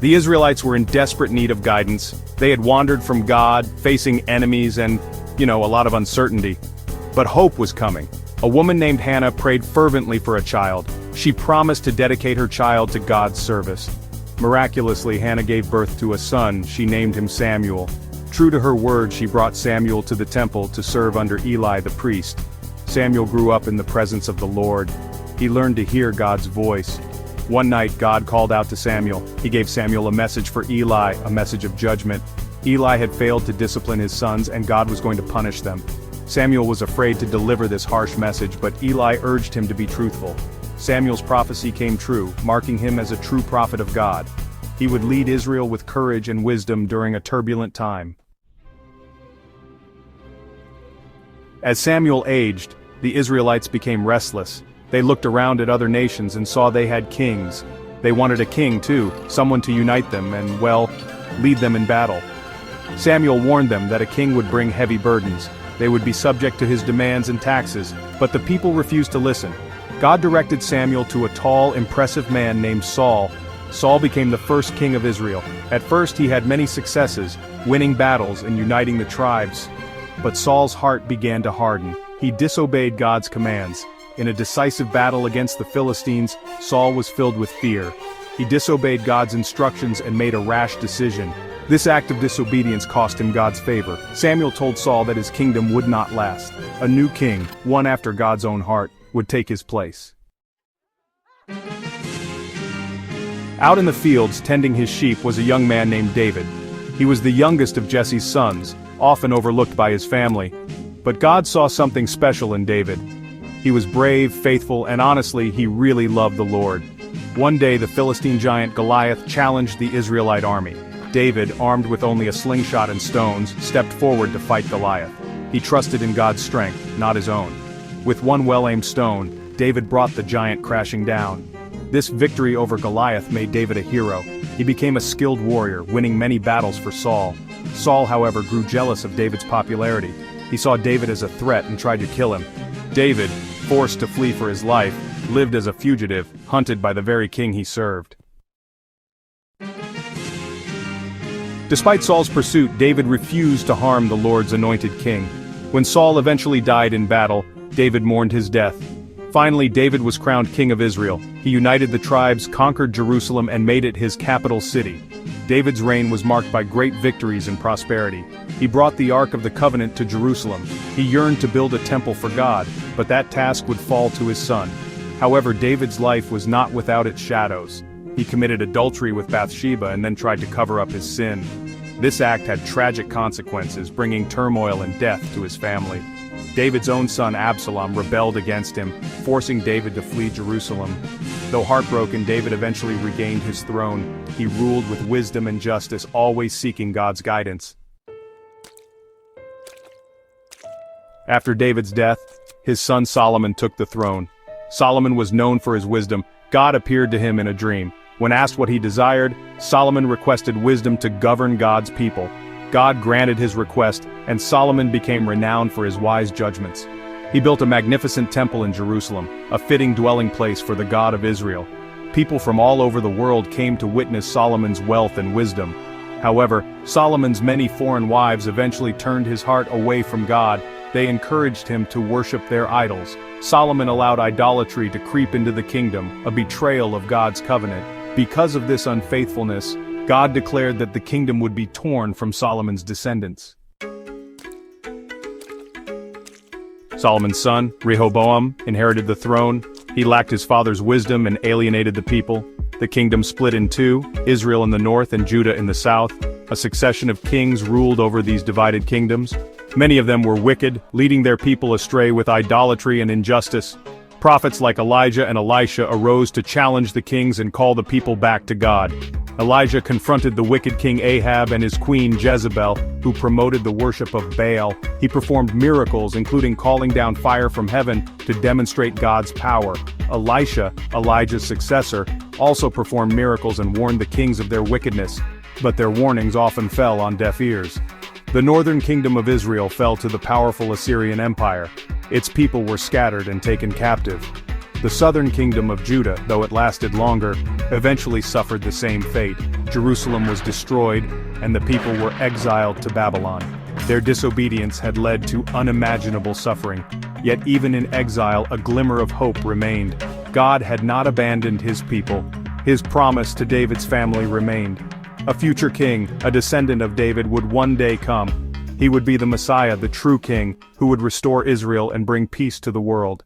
The Israelites were in desperate need of guidance. They had wandered from God, facing enemies and, a lot of uncertainty. But hope was coming. A woman named Hannah prayed fervently for a child. She promised to dedicate her child to God's service. Miraculously, Hannah gave birth to a son. She named him Samuel. True to her word, she brought Samuel to the temple to serve under Eli the priest. Samuel grew up in the presence of the Lord. He learned to hear God's voice. One night, God called out to Samuel. He gave Samuel a message for Eli, a message of judgment. Eli had failed to discipline his sons, and God was going to punish them. Samuel was afraid to deliver this harsh message, but Eli urged him to be truthful. Samuel's prophecy came true, marking him as a true prophet of God. He would lead Israel with courage and wisdom during a turbulent time. As Samuel aged, the Israelites became restless. They looked around at other nations and saw they had kings. They wanted a king too, someone to unite them and, lead them in battle. Samuel warned them that a king would bring heavy burdens. They would be subject to his demands and taxes, but the people refused to listen. God directed Samuel to a tall, impressive man named Saul. Saul became the first king of Israel. At first he had many successes, winning battles and uniting the tribes. But Saul's heart began to harden. He disobeyed God's commands. In a decisive battle against the Philistines, Saul was filled with fear. He disobeyed God's instructions and made a rash decision. This act of disobedience cost him God's favor. Samuel told Saul that his kingdom would not last. A new king, one after God's own heart, would take his place. Out in the fields tending his sheep was a young man named David. He was the youngest of Jesse's sons, often overlooked by his family. But God saw something special in David. He was brave, faithful, and honestly, he really loved the Lord. One day the Philistine giant Goliath challenged the Israelite army. David, armed with only a slingshot and stones, stepped forward to fight Goliath. He trusted in God's strength, not his own. With one well-aimed stone, David brought the giant crashing down. This victory over Goliath made David a hero. He became a skilled warrior, winning many battles for Saul. Saul, however, grew jealous of David's popularity. He saw David as a threat and tried to kill him. David, forced to flee for his life, lived as a fugitive, hunted by the very king he served. Despite Saul's pursuit, David refused to harm the Lord's anointed king. When Saul eventually died in battle, David mourned his death. Finally, David was crowned king of Israel. He united the tribes, conquered Jerusalem, and made it his capital city. David's reign was marked by great victories and prosperity. He brought the Ark of the Covenant to Jerusalem. He yearned to build a temple for God, but that task would fall to his son. However, David's life was not without its shadows. He committed adultery with Bathsheba and then tried to cover up his sin. This act had tragic consequences, bringing turmoil and death to his family. David's own son Absalom rebelled against him, forcing David to flee Jerusalem. Though heartbroken, David eventually regained his throne. He ruled with wisdom and justice, always seeking God's guidance. After David's death, his son Solomon took the throne. Solomon was known for his wisdom. God appeared to him in a dream. When asked what he desired, Solomon requested wisdom to govern God's people. God granted his request, and Solomon became renowned for his wise judgments. He built a magnificent temple in Jerusalem, a fitting dwelling place for the God of Israel. People from all over the world came to witness Solomon's wealth and wisdom. However, Solomon's many foreign wives eventually turned his heart away from God. They encouraged him to worship their idols. Solomon allowed idolatry to creep into the kingdom, a betrayal of God's covenant. Because of this unfaithfulness, God declared that the kingdom would be torn from Solomon's descendants. Solomon's son, Rehoboam, inherited the throne. He lacked his father's wisdom and alienated the people. The kingdom split in two, Israel in the north and Judah in the south. A succession of kings ruled over these divided kingdoms. Many of them were wicked, leading their people astray with idolatry and injustice. Prophets like Elijah and Elisha arose to challenge the kings and call the people back to God. Elijah confronted the wicked king Ahab and his queen Jezebel, who promoted the worship of Baal. He performed miracles, including calling down fire from heaven to demonstrate God's power. Elisha, Elijah's successor, also performed miracles and warned the kings of their wickedness, but their warnings often fell on deaf ears. The northern kingdom of Israel fell to the powerful Assyrian Empire. Its people were scattered and taken captive. The southern kingdom of Judah, though it lasted longer, eventually suffered the same fate. Jerusalem was destroyed, and the people were exiled to Babylon. Their disobedience had led to unimaginable suffering, yet even in exile a glimmer of hope remained. God had not abandoned his people. His promise to David's family remained. A future king, a descendant of David, would one day come. He would be the Messiah, the true king, who would restore Israel and bring peace to the world.